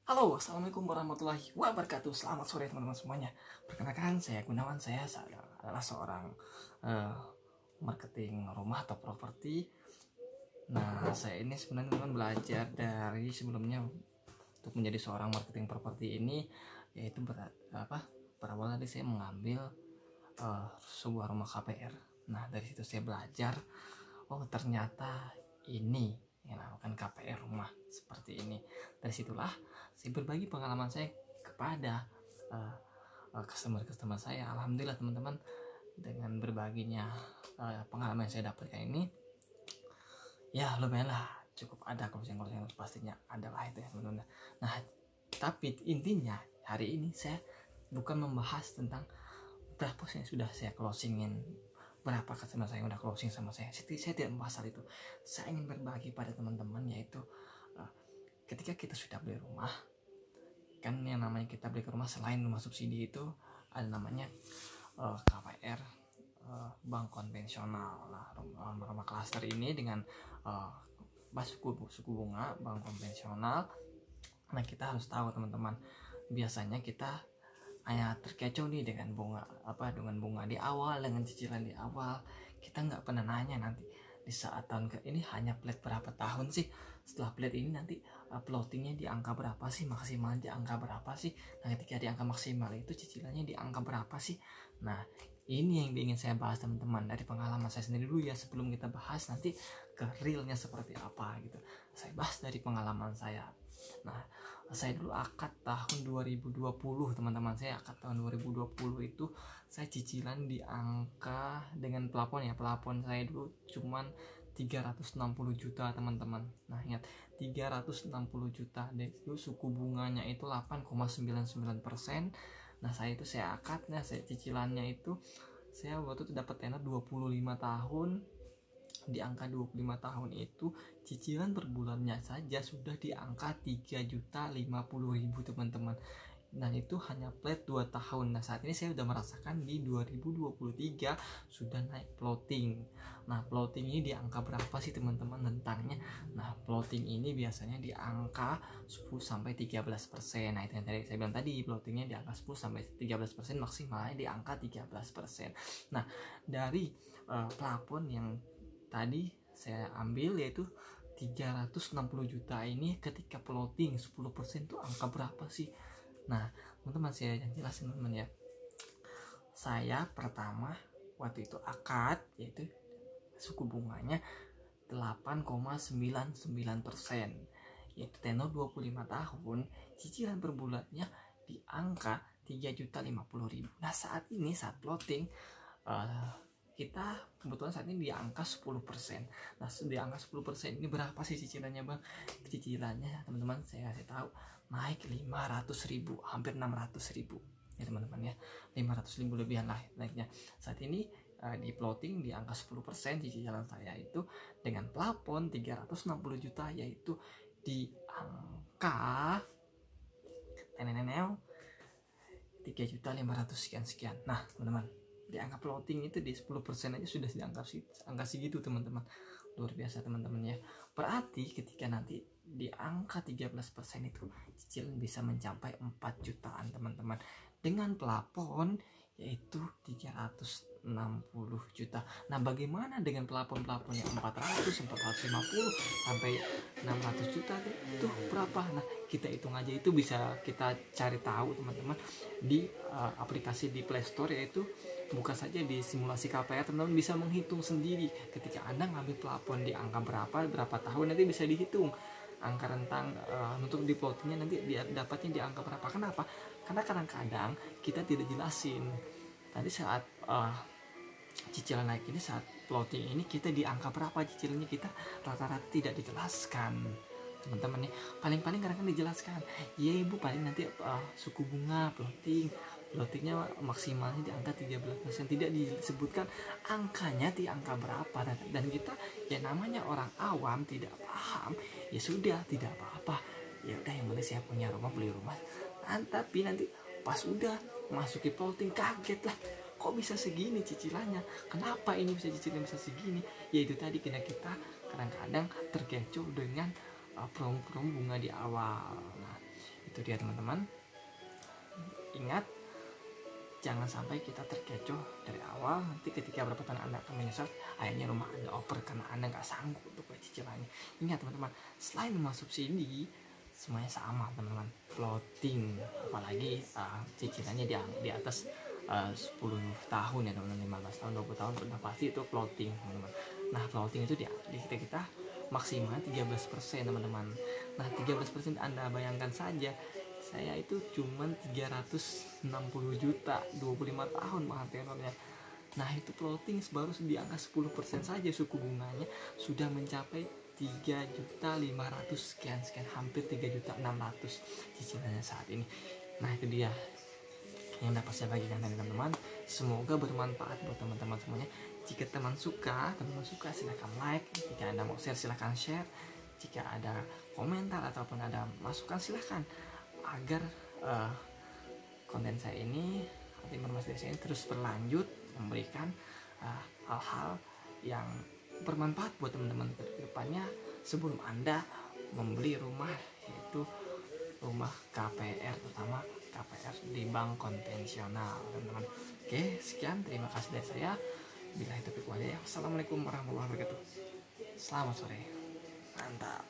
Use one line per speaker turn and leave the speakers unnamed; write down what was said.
Halo, assalamualaikum warahmatullahi wabarakatuh. Selamat sore teman-teman semuanya. Perkenalkan, saya Gunawan. Saya adalah seorang eh, marketing rumah atau properti. Nah, saya ini sebenarnya teman belajar dari sebelumnya untuk menjadi seorang marketing properti ini, yaitu berawal dari saya mengambil sebuah rumah KPR. Nah, dari situ saya belajar, oh ternyata ini yang namanya KPR rumah seperti ini. Dari situlah saya berbagi pengalaman saya kepada customer saya. Alhamdulillah teman-teman, dengan berbaginya pengalaman yang saya dapatkan ini, ya lumayan lah, cukup ada closing pastinya adalah itu ya teman-teman. Nah, tapi intinya hari ini saya bukan membahas tentang berapa yang sudah saya closingin, berapa customer saya udah closing sama saya. Saya tidak membahas hal itu. Saya ingin berbagi pada teman-teman, yaitu ketika kita sudah beli rumah, kan yang namanya kita beli rumah selain rumah subsidi itu ada namanya KPR, bank konvensional. Nah, rumah klaster ini dengan suku bunga bank konvensional. Nah, kita harus tahu teman-teman, biasanya kita hanya terkecoh nih dengan bunga di awal, dengan cicilan di awal. Kita nggak pernah nanya nanti di saat tahun ke ini hanya flat berapa tahun sih, setelah flat ini nanti floatingnya di angka berapa sih, maksimal di angka berapa sih. Nah, ketika di angka maksimal itu cicilannya di angka berapa sih. Nah, ini yang ingin saya bahas teman-teman, dari pengalaman saya sendiri dulu ya, sebelum kita bahas nanti ke realnya seperti apa gitu. Saya bahas dari pengalaman saya. Nah, saya dulu akad tahun 2020 teman-teman. Saya akad tahun 2020 itu saya cicilan di angka dengan pelapon ya. Pelapon saya dulu cuman 360 juta teman-teman. Nah, ingat 360 juta, dan itu suku bunganya itu 8,99%. Nah, saya akadnya, saya cicilannya itu saya waktu itu dapat tenor 25 tahun. Di angka 25 tahun itu cicilan per bulannya saja sudah di angka 3.050.000 teman-teman. Dan itu hanya flat 2 tahun. Nah, saat ini saya sudah merasakan di 2023 sudah naik floating. Nah, floating ini di angka berapa sih teman-teman rentangnya? Nah, floating ini biasanya di angka 10-13%. Nah, itu yang tadi saya bilang tadi, floatingnya di angka 10-13%, maksimalnya di angka 13%. Nah, dari plafon yang tadi saya ambil yaitu 360 juta ini, ketika floating 10% itu angka berapa sih? Nah, teman-teman, saya jelasin teman-teman ya. Saya pertama waktu itu akad, yaitu suku bunganya 8,99%, yaitu tenor 25 tahun, cicilan per bulannya di angka 3.050.000. Nah, saat ini saat floating kita kebetulan saat ini di angka 10%. Nah, di angka 10% ini berapa sih cicilannya bang? Cicilannya teman-teman saya kasih tahu, naik 500.000, hampir 600.000 ya teman-teman ya. 500.000 lebihan lah naiknya. Saat ini di floating di angka 10% cicilan saya itu dengan plafon 360 juta, yaitu di angka 3.500 sekian. Nah teman-teman, di angka floating itu di 10% aja sudah di angka segitu teman-teman. Luar biasa teman-teman ya. Berarti ketika nanti di angka 13% itu cicilan bisa mencapai 4 jutaan teman-teman, dengan plafon yaitu 360 juta. Nah, bagaimana dengan plafon-plafon yang 400, 450 sampai 600 juta itu berapa? Nah, kita hitung aja, itu bisa kita cari tahu teman-teman di aplikasi di Play Store, yaitu buka saja di simulasi KPR, teman-teman bisa menghitung sendiri. Ketika Anda ngambil plafon di angka berapa tahun, nanti bisa dihitung angka rentang untuk di floatingnya nanti dapatnya di angka berapa. Kenapa? Karena kadang-kadang kita tidak jelasin. Nanti saat cicilan naik ini, saat floating ini kita di angka berapa cicilannya, kita rata-rata tidak dijelaskan teman-teman ya. Paling-paling kadang-kadang dijelaskan, ya ibu paling nanti suku bunga floatingnya maksimalnya di angka 13%, tidak disebutkan angkanya di angka berapa. Dan kita ya namanya orang awam tidak paham, ya sudah tidak apa-apa, ya udah yang penting saya punya rumah, beli rumah. Tapi nanti pas udah masuki floating kaget lah, kok bisa segini cicilannya, kenapa ini bisa cicilan bisa segini. Ya itu tadi, kita kadang-kadang terkecoh dengan promo bunga di awal. Nah, Itu dia teman-teman, ingat jangan sampai kita terkecoh dari awal. Nanti ketika beberapa tahun Anda akan menyesal akhirnya rumah Anda over karena Anda nggak sanggup untuk bayar cicilannya. Ingat teman-teman, selain rumah subsidi semuanya sama teman-teman, floating, apalagi cicilannya di atas 10 tahun ya teman-teman, 15 tahun 20 tahun sudah pasti itu floating teman-teman. Nah floating itu di kita maksimal 13% teman-teman. Nah 13% Anda bayangkan saja, saya itu cuman 360 juta 25 tahun mahal tenornya. Nah itu floating baru di angka 10% saja suku bunganya sudah mencapai 3.500 sekian, hampir 3.600 cicilannya saat ini. Nah itu dia yang dapat saya bagikan dari teman-teman, semoga bermanfaat buat teman-teman semuanya. Jika teman-teman suka silahkan like, jika Anda mau share silahkan share, jika ada komentar ataupun ada masukan silahkan, agar konten saya ini, informasi dari saya ini terus berlanjut memberikan hal-hal yang bermanfaat buat teman-teman ke depannya sebelum Anda membeli rumah, yaitu rumah KPR, terutama KPR di bank konvensional teman-teman. Oke, sekian, terima kasih dari saya. Bila itu ya. Assalamualaikum warahmatullahi wabarakatuh. Selamat sore, mantap.